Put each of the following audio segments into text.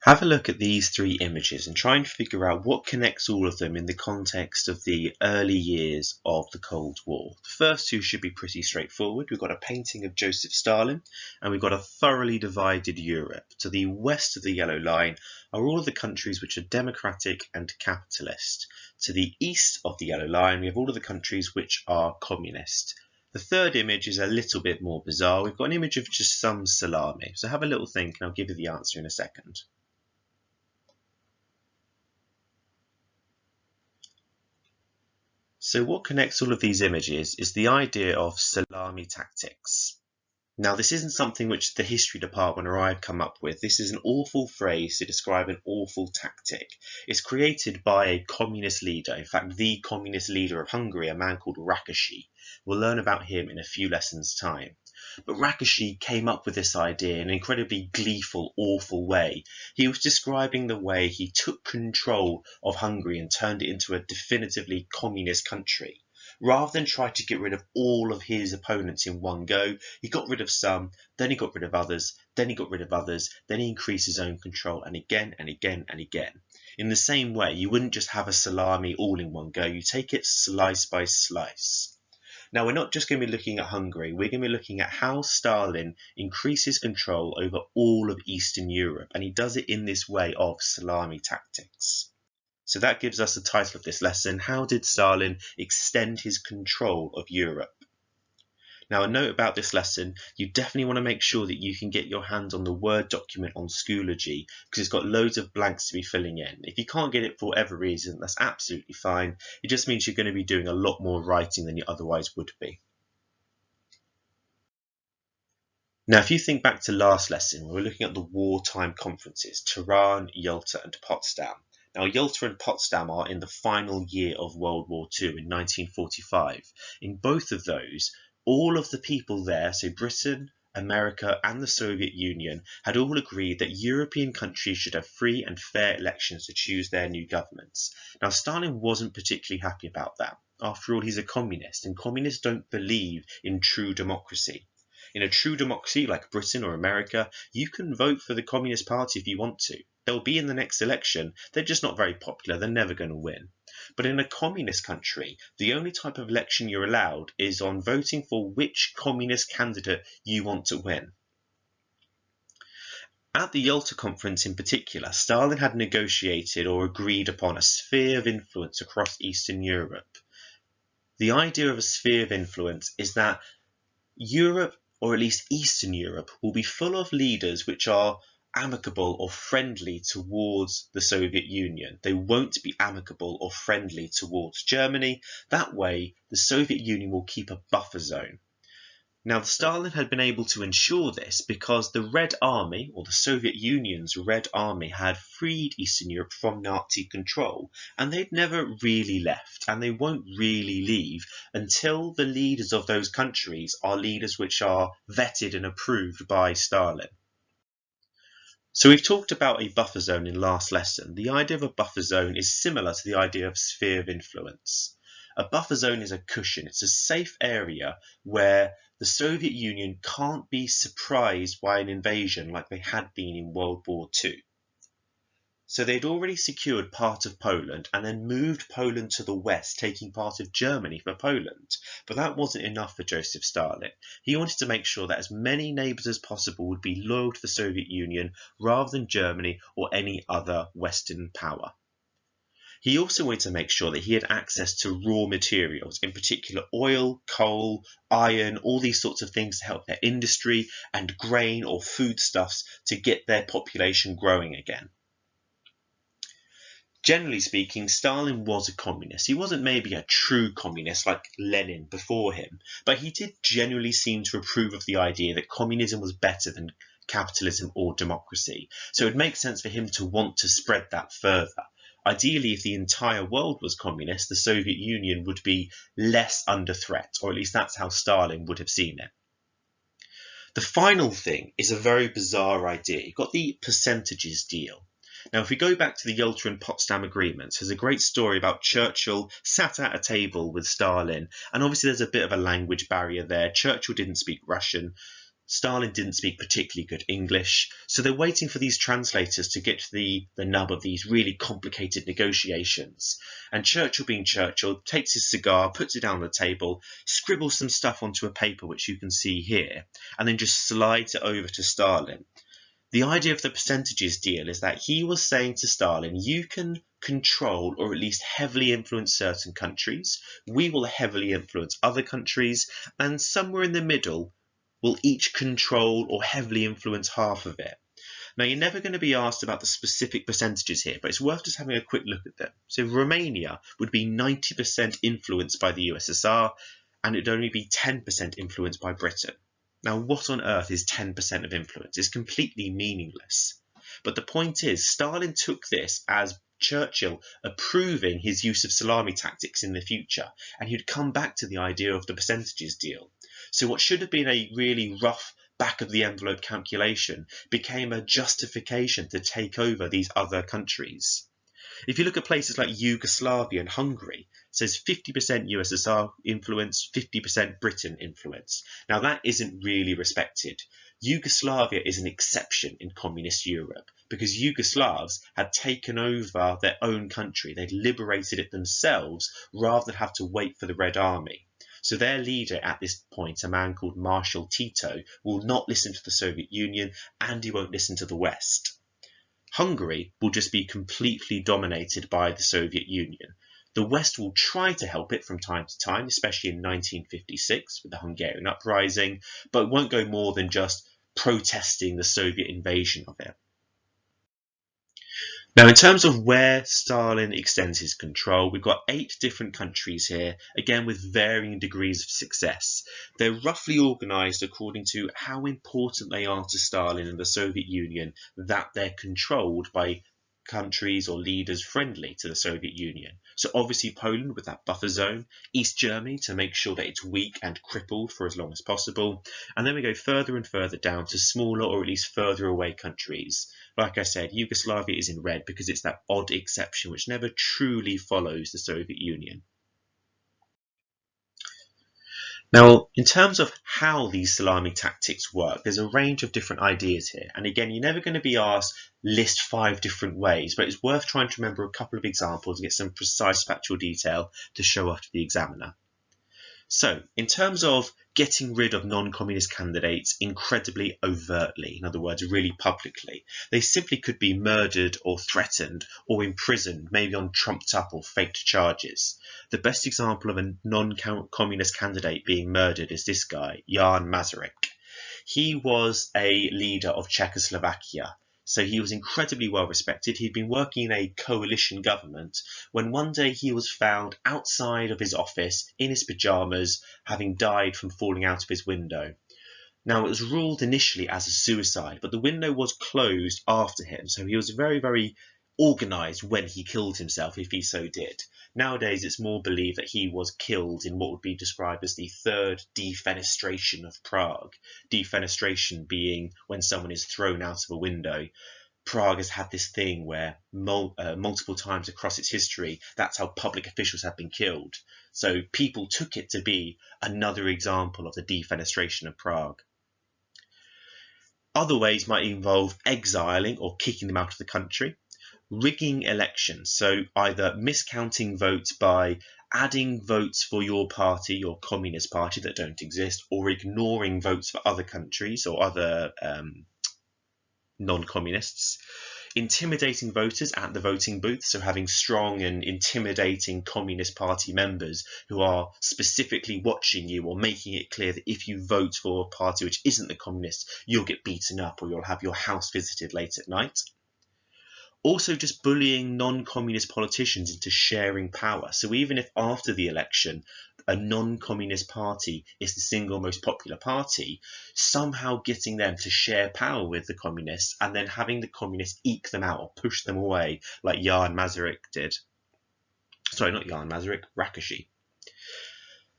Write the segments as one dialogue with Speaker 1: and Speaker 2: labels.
Speaker 1: Have a look at these three images and try and figure out what connects all of them in the context of the early years of the Cold War. The first two should be pretty straightforward. We've got a painting of Joseph Stalin and we've got a thoroughly divided Europe. To the west of the yellow line are all of the countries which are democratic and capitalist. To the east of the yellow line we have all of the countries which are communist. The third image is a little bit more bizarre. We've got an image of just some salami. So have a little think and I'll give you the answer in a second. So what connects all of these images is the idea of salami tactics. Now, this isn't something which the history department or I've come up with. This is an awful phrase to describe an awful tactic. It's created by a communist leader, in fact, the communist leader of Hungary, a man called Rákosi. We'll learn about him in a few lessons' time. But Rákosi came up with this idea in an incredibly gleeful, awful way. He was describing the way he took control of Hungary and turned it into a definitively communist country. Rather than try to get rid of all of his opponents in one go, he got rid of some, then he got rid of others, then he got rid of others, then he increased his own control, and again and again and again. In the same way, you wouldn't just have a salami all in one go, you take it slice by slice. Now, we're not just going to be looking at Hungary, we're going to be looking at how Stalin increases control over all of Eastern Europe, and he does it in this way of salami tactics. So that gives us the title of this lesson, How Did Stalin Extend His Control of Europe? Now, a note about this lesson, you definitely want to make sure that you can get your hands on the Word document on Schoology because it's got loads of blanks to be filling in. If you can't get it for whatever reason, that's absolutely fine. It just means you're going to be doing a lot more writing than you otherwise would be. Now, if you think back to last lesson, we were looking at the wartime conferences, Tehran, Yalta and Potsdam. Now, Yalta and Potsdam are in the final year of World War II in 1945. In both of those, all of the people there, so Britain, America and the Soviet Union, had all agreed that European countries should have free and fair elections to choose their new governments. Now, Stalin wasn't particularly happy about that. After all, he's a communist, and communists don't believe in true democracy. In a true democracy like Britain or America, you can vote for the Communist Party if you want to. They'll be in the next election, they're just not very popular, they're never going to win. But in a communist country, the only type of election you're allowed is on voting for which communist candidate you want to win. At the Yalta Conference in particular, Stalin had negotiated or agreed upon a sphere of influence across Eastern Europe. The idea of a sphere of influence is that Europe, or at least Eastern Europe, will be full of leaders which are amicable or friendly towards the Soviet Union. They won't be amicable or friendly towards Germany. That way, the Soviet Union will keep a buffer zone. Now, Stalin had been able to ensure this because the Red Army, or the Soviet Union's Red Army, had freed Eastern Europe from Nazi control, and they'd never really left, and they won't really leave until the leaders of those countries are leaders which are vetted and approved by Stalin. So we've talked about a buffer zone in last lesson. The idea of a buffer zone is similar to the idea of sphere of influence. A buffer zone is a cushion. It's a safe area where the Soviet Union can't be surprised by an invasion like they had been in World War II. So they'd already secured part of Poland and then moved Poland to the west, taking part of Germany for Poland. But that wasn't enough for Joseph Stalin. He wanted to make sure that as many neighbours as possible would be loyal to the Soviet Union rather than Germany or any other Western power. He also wanted to make sure that he had access to raw materials, in particular oil, coal, iron, all these sorts of things to help their industry, and grain or foodstuffs to get their population growing again. Generally speaking, Stalin was a communist. He wasn't maybe a true communist like Lenin before him, but he did genuinely seem to approve of the idea that communism was better than capitalism or democracy. So it makes sense for him to want to spread that further. Ideally, if the entire world was communist, the Soviet Union would be less under threat, or at least that's how Stalin would have seen it. The final thing is a very bizarre idea. You've got the percentages deal. Now, if we go back to the Yalta and Potsdam agreements, there's a great story about Churchill sat at a table with Stalin, and obviously there's a bit of a language barrier there. Churchill didn't speak Russian. Stalin didn't speak particularly good English, so they're waiting for these translators to get to the nub of these really complicated negotiations. And Churchill, being Churchill, takes his cigar, puts it down on the table, scribbles some stuff onto a paper, which you can see here, and then just slides it over to Stalin. The idea of the percentages deal is that he was saying to Stalin, you can control or at least heavily influence certain countries, we will heavily influence other countries, and somewhere in the middle, will each control or heavily influence half of it. Now, you're never going to be asked about the specific percentages here, but it's worth just having a quick look at them. So Romania would be 90% influenced by the USSR, and it would only be 10% influenced by Britain. Now, what on earth is 10% of influence? It's completely meaningless. But the point is, Stalin took this as Churchill approving his use of salami tactics in the future, and he'd come back to the idea of the percentages deal. So what should have been a really rough back-of-the-envelope calculation became a justification to take over these other countries. If you look at places like Yugoslavia and Hungary, it says 50% USSR influence, 50% Britain influence. Now that isn't really respected. Yugoslavia is an exception in communist Europe because Yugoslavs had taken over their own country. They'd liberated it themselves rather than have to wait for the Red Army. So their leader at this point, a man called Marshal Tito, will not listen to the Soviet Union and he won't listen to the West. Hungary will just be completely dominated by the Soviet Union. The West will try to help it from time to time, especially in 1956 with the Hungarian uprising, but it won't go more than just protesting the Soviet invasion of it. Now, in terms of where Stalin extends his control, we've got 8 different countries here, again with varying degrees of success. They're roughly organised according to how important they are to Stalin and the Soviet Union, that they're controlled by countries or leaders friendly to the Soviet Union. So obviously Poland with that buffer zone, East Germany to make sure that it's weak and crippled for as long as possible, and then we go further and further down to smaller or at least further away countries. Like I said, Yugoslavia is in red because it's that odd exception which never truly follows the Soviet Union. Now, in terms of how these salami tactics work, there's a range of different ideas here. And again, you're never going to be asked, list 5 different ways, but it's worth trying to remember a couple of examples and get some precise factual detail to show off to the examiner. So, in terms of getting rid of non-communist candidates incredibly overtly, in other words, really publicly, they simply could be murdered or threatened or imprisoned, maybe on trumped up or faked charges. The best example of a non-communist candidate being murdered is this guy, Jan Masaryk. He was a leader of Czechoslovakia. So he was incredibly well respected. He'd been working in a coalition government when one day he was found outside of his office in his pajamas, having died from falling out of his window. Now, it was ruled initially as a suicide, but the window was closed after him. So he was very, very organised when he killed himself, if he so did. Nowadays, it's more believed that he was killed in what would be described as the third defenestration of Prague. Defenestration being when someone is thrown out of a window. Prague has had this thing where multiple times across its history, that's how public officials have been killed. So people took it to be another example of the defenestration of Prague. Other ways might involve exiling or kicking them out of the country. Rigging elections, so either miscounting votes by adding votes for your party, your communist party that don't exist, or ignoring votes for other countries or other non-communists. Intimidating voters at the voting booth, so having strong and intimidating Communist Party members who are specifically watching you or making it clear that if you vote for a party which isn't the communist, you'll get beaten up or you'll have your house visited late at night. Also just bullying non-communist politicians into sharing power. So even if after the election a non-communist party is the single most popular party, somehow getting them to share power with the communists and then having the communists eke them out or push them away like Jan Masaryk did. Sorry, not Jan Masaryk, Rakashy.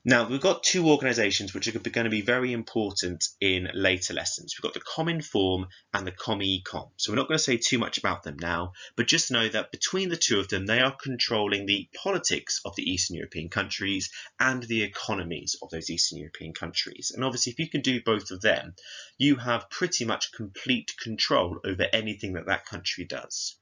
Speaker 1: Now, we've got two organisations which are going to be very important in later lessons. We've got the Cominform and the Comecon. So we're not going to say too much about them now, but just know that between the two of them, they are controlling the politics of the Eastern European countries and the economies of those Eastern European countries. And obviously, if you can do both of them, you have pretty much complete control over anything that that country does.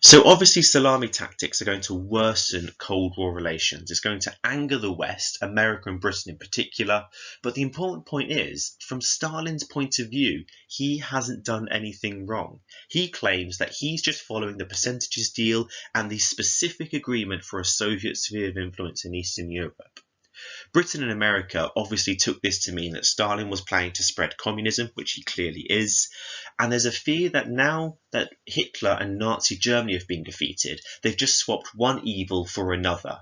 Speaker 1: So obviously salami tactics are going to worsen Cold War relations. It's going to anger the West, America and Britain in particular. But the important point is, from Stalin's point of view, he hasn't done anything wrong. He claims that he's just following the percentages deal and the specific agreement for a Soviet sphere of influence in Eastern Europe. Britain and America obviously took this to mean that Stalin was planning to spread communism, which he clearly is, and there's a fear that now that Hitler and Nazi Germany have been defeated, they've just swapped one evil for another.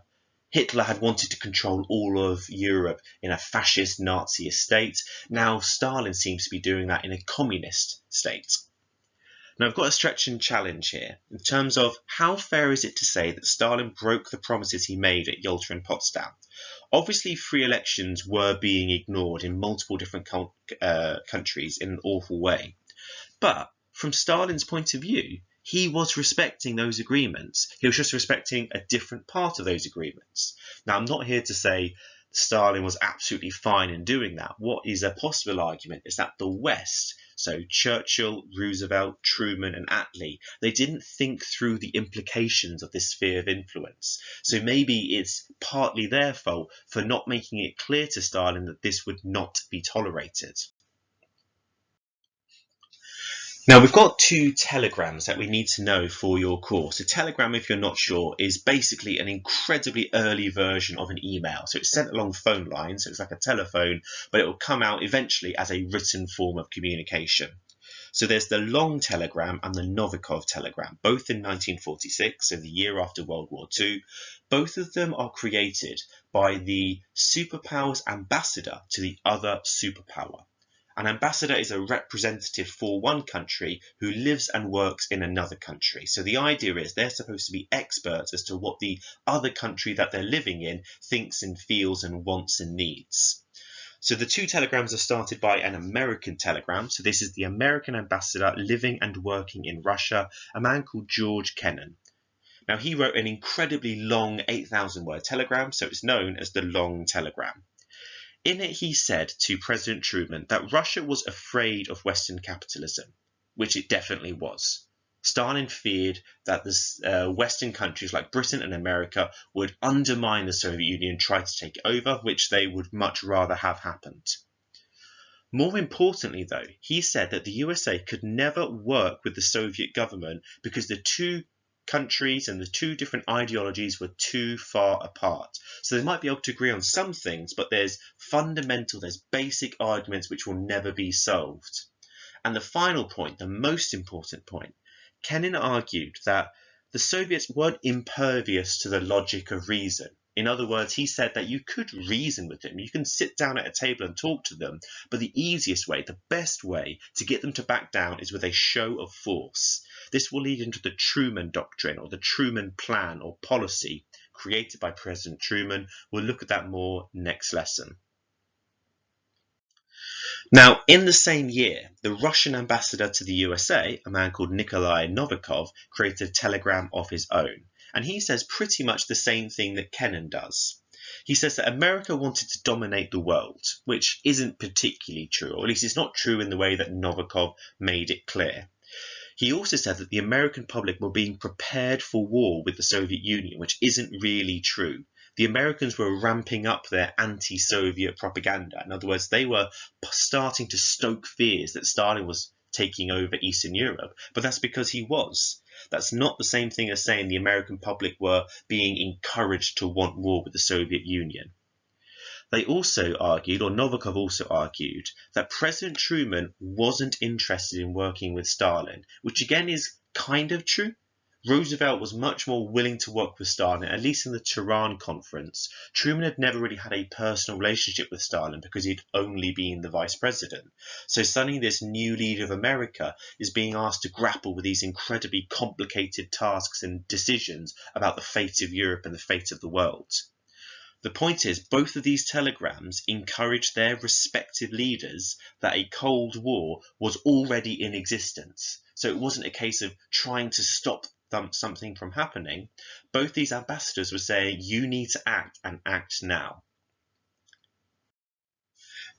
Speaker 1: Hitler had wanted to control all of Europe in a fascist Nazi state. Now Stalin seems to be doing that in a communist state. Now I've got a stretch and challenge here in terms of how fair is it to say that Stalin broke the promises he made at Yalta and Potsdam. Obviously, free elections were being ignored in multiple different countries in an awful way. But from Stalin's point of view, he was respecting those agreements. He was just respecting a different part of those agreements. Now, I'm not here to say Stalin was absolutely fine in doing that. What is a possible argument is that the West, so Churchill, Roosevelt, Truman and Attlee, they didn't think through the implications of this sphere of influence. So maybe it's partly their fault for not making it clear to Stalin that this would not be tolerated. Now we've got two telegrams that we need to know for your course. A telegram, if you're not sure, is basically an incredibly early version of an email. So it's sent along phone lines, so it's like a telephone, but it will come out eventually as a written form of communication. So there's the long telegram and the Novikov telegram, both in 1946, so the year after World War II. Both of them are created by the superpower's ambassador to the other superpower. An ambassador is a representative for one country who lives and works in another country. So the idea is they're supposed to be experts as to what the other country that they're living in thinks and feels and wants and needs. So the two telegrams are started by an American telegram. So this is the American ambassador living and working in Russia, a man called George Kennan. Now he wrote an incredibly long 8,000-word telegram, so it's known as the Long Telegram. In it, he said to President Truman that Russia was afraid of Western capitalism, which it definitely was. Stalin feared that the Western countries like Britain and America would undermine the Soviet Union and try to take it over, which they would much rather have happened. More importantly, though, he said that the USA could never work with the Soviet government because the two countries and the two different ideologies were too far apart. So they might be able to agree on some things, but there's basic arguments which will never be solved. And the final point, the most important point, Kennan argued that the Soviets weren't impervious to the logic of reason. In other words, he said that you could reason with them, you can sit down at a table and talk to them, but the easiest way, the best way to get them to back down is with a show of force. This will lead into the Truman Doctrine or the Truman Plan or policy created by President Truman. We'll look at that more next lesson. Now, in the same year, the Russian ambassador to the USA, a man called Nikolai Novikov, created a telegram of his own. And he says pretty much the same thing that Kennan does. He says that America wanted to dominate the world, which isn't particularly true, or at least it's not true in the way that Novikov made it clear. He also said that the American public were being prepared for war with the Soviet Union, which isn't really true. The Americans were ramping up their anti-Soviet propaganda. In other words, they were starting to stoke fears that Stalin was taking over Eastern Europe, but that's because he was. That's not the same thing as saying the American public were being encouraged to want war with the Soviet Union. They also argued, or Novikov also argued, that President Truman wasn't interested in working with Stalin, which again is kind of true. Roosevelt was much more willing to work with Stalin, at least in the Tehran conference. Truman had never really had a personal relationship with Stalin because he'd only been the vice president. So suddenly this new leader of America is being asked to grapple with these incredibly complicated tasks and decisions about the fate of Europe and the fate of the world. The point is, both of these telegrams encouraged their respective leaders that a Cold War was already in existence. So it wasn't a case of trying to stop something from happening. Both these ambassadors were saying, you need to act, and act now.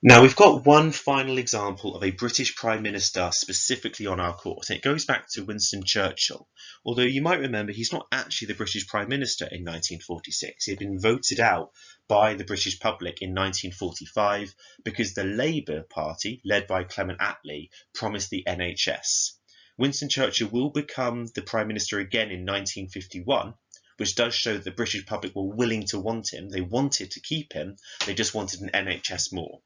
Speaker 1: Now, we've got one final example of a British Prime Minister specifically on our course, and it goes back to Winston Churchill. Although you might remember he's not actually the British Prime Minister in 1946. He had been voted out by the British public in 1945 because the Labour Party, led by Clement Attlee, promised the NHS. Winston Churchill will become the Prime Minister again in 1951, which does show that the British public were willing to want him. They wanted to keep him, they just wanted an NHS more.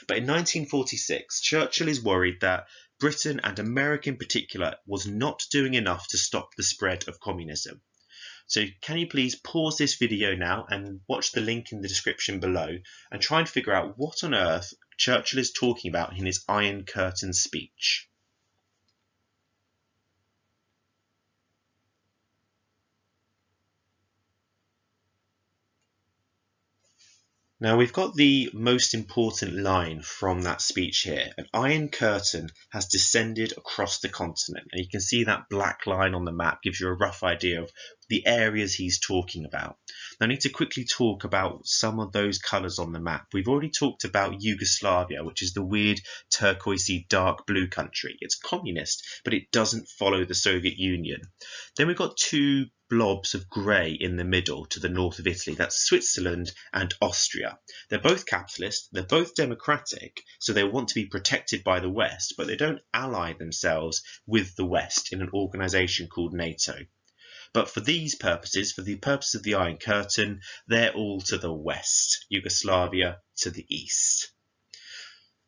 Speaker 1: But in 1946, Churchill is worried that Britain, and America in particular, was not doing enough to stop the spread of communism. So can you please pause this video now and watch the link in the description below and try and figure out what on earth Churchill is talking about in his Iron Curtain speech. Now we've got the most important line from that speech here. An Iron Curtain has descended across the continent, and you can see that black line on the map gives you a rough idea of the areas he's talking about. Now I need to quickly talk about some of those colours on the map. We've already talked about Yugoslavia, which is the weird turquoisey dark blue country. It's communist, but it doesn't follow the Soviet Union. Then we've got two blobs of grey in the middle to the north of Italy. That's Switzerland and Austria. They're both capitalist, they're both democratic, so they want to be protected by the West, but they don't ally themselves with the West in an organisation called NATO. But for these purposes, for the purpose of the Iron Curtain, they're all to the west, Yugoslavia to the east.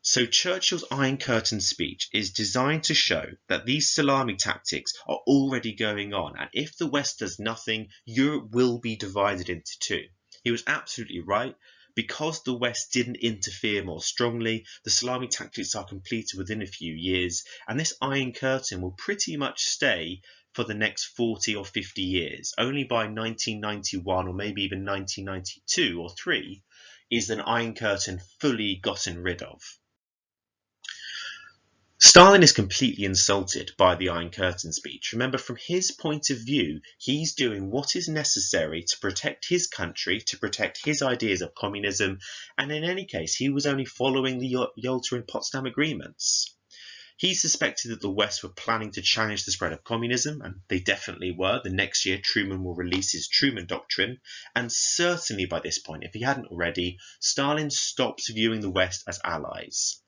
Speaker 1: So Churchill's Iron Curtain speech is designed to show that these salami tactics are already going on, and if the West does nothing, Europe will be divided into two. He was absolutely right. Because the West didn't interfere more strongly, the salami tactics are completed within a few years, and this Iron Curtain will pretty much stay for the next 40 or 50 years. Only by 1991 or maybe even 1992 or 3 is an Iron Curtain fully gotten rid of. Stalin is completely insulted by the Iron Curtain speech. Remember, from his point of view, he's doing what is necessary to protect his country, to protect his ideas of communism, and in any case, he was only following the Yalta and Potsdam agreements. He suspected that the West were planning to challenge the spread of communism, and they definitely were. The next year, Truman will release his Truman Doctrine, and certainly by this point, if he hadn't already, Stalin stops viewing the West as allies.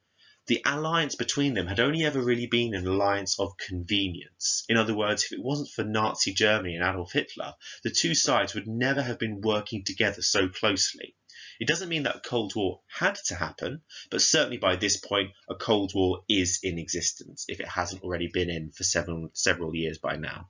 Speaker 1: The alliance between them had only ever really been an alliance of convenience. In other words, if it wasn't for Nazi Germany and Adolf Hitler, the two sides would never have been working together so closely. It doesn't mean that a Cold War had to happen, but certainly by this point, a Cold War is in existence, if it hasn't already been in for several years by now.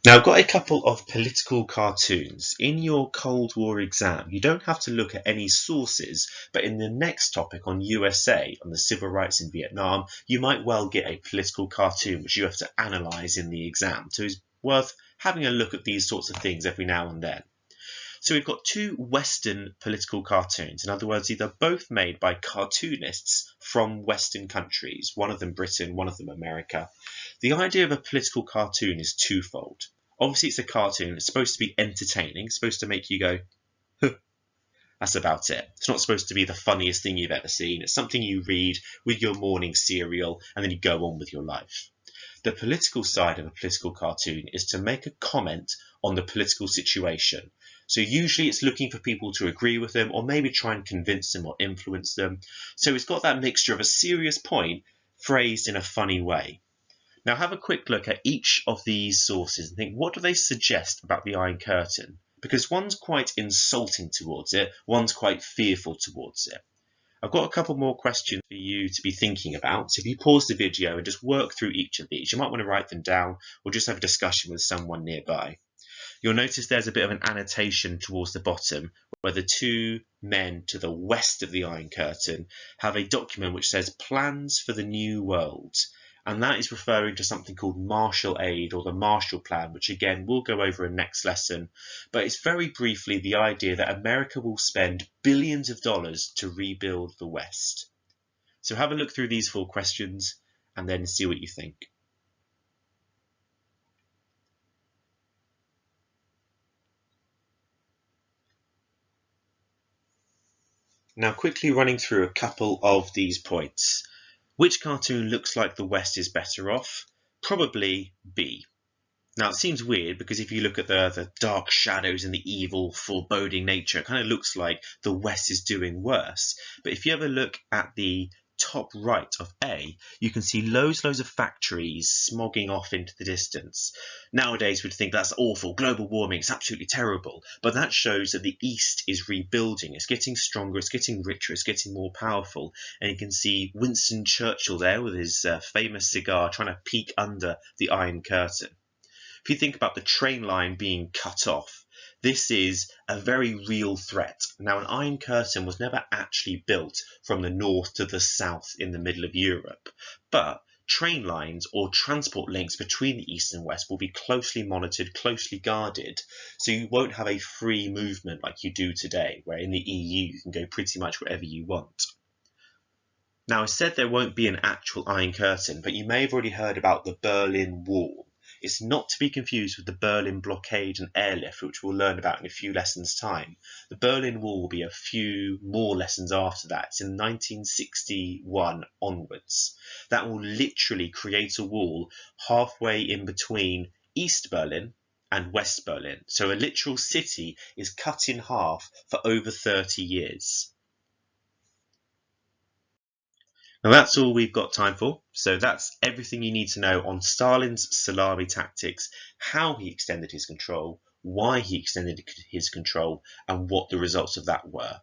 Speaker 1: Now, I've got a couple of political cartoons. In your Cold War exam, you don't have to look at any sources, but in the next topic on USA, on the civil rights in Vietnam, you might well get a political cartoon which you have to analyse in the exam. So it's worth having a look at these sorts of things every now and then. So we've got two Western political cartoons. In other words, they're both made by cartoonists from Western countries, one of them Britain, one of them America. The idea of a political cartoon is twofold. Obviously, it's a cartoon. It's supposed to be entertaining. It's supposed to make you go, huh. That's about it. It's not supposed to be the funniest thing you've ever seen. It's something you read with your morning cereal and then you go on with your life. The political side of a political cartoon is to make a comment on the political situation. So usually it's looking for people to agree with them or maybe try and convince them or influence them. So it's got that mixture of a serious point phrased in a funny way. Now have a quick look at each of these sources and think, what do they suggest about the Iron Curtain? Because one's quite insulting towards it, one's quite fearful towards it. I've got a couple more questions for you to be thinking about. So if you pause the video and just work through each of these, you might want to write them down or just have a discussion with someone nearby. You'll notice there's a bit of an annotation towards the bottom where the two men to the west of the Iron Curtain have a document which says Plans for the New World. And that is referring to something called Marshall Aid or the Marshall Plan, which again we'll go over in next lesson. But it's very briefly the idea that America will spend billions of dollars to rebuild the West. So have a look through these 4 questions and then see what you think. Now quickly running through a couple of these points. Which cartoon looks like the West is better off? Probably B. Now it seems weird because if you look at the dark shadows and the evil, foreboding nature, it kind of looks like the West is doing worse. But if you ever look at the top right of A, you can see loads of factories smogging off into the distance. Nowadays we'd think that's awful, global warming, it's absolutely terrible. But that shows that the East is rebuilding, it's getting stronger, it's getting richer, it's getting more powerful. And you can see Winston Churchill there with his famous cigar trying to peek under the Iron Curtain. If you think about the train line being cut off, this is a very real threat. Now, an Iron Curtain was never actually built from the north to the south in the middle of Europe, but train lines or transport links between the east and west will be closely monitored, closely guarded, so you won't have a free movement like you do today, where in the EU you can go pretty much wherever you want. Now, I said there won't be an actual Iron Curtain, but you may have already heard about the Berlin Wall. It's not to be confused with the Berlin blockade and airlift, which we'll learn about in a few lessons' time. The Berlin Wall will be a few more lessons after that. It's in 1961 onwards. That will literally create a wall halfway in between East Berlin and West Berlin. So a literal city is cut in half for over 30 years. Now that's all we've got time for, so that's everything you need to know on Stalin's salami tactics, how he extended his control, why he extended his control, and what the results of that were.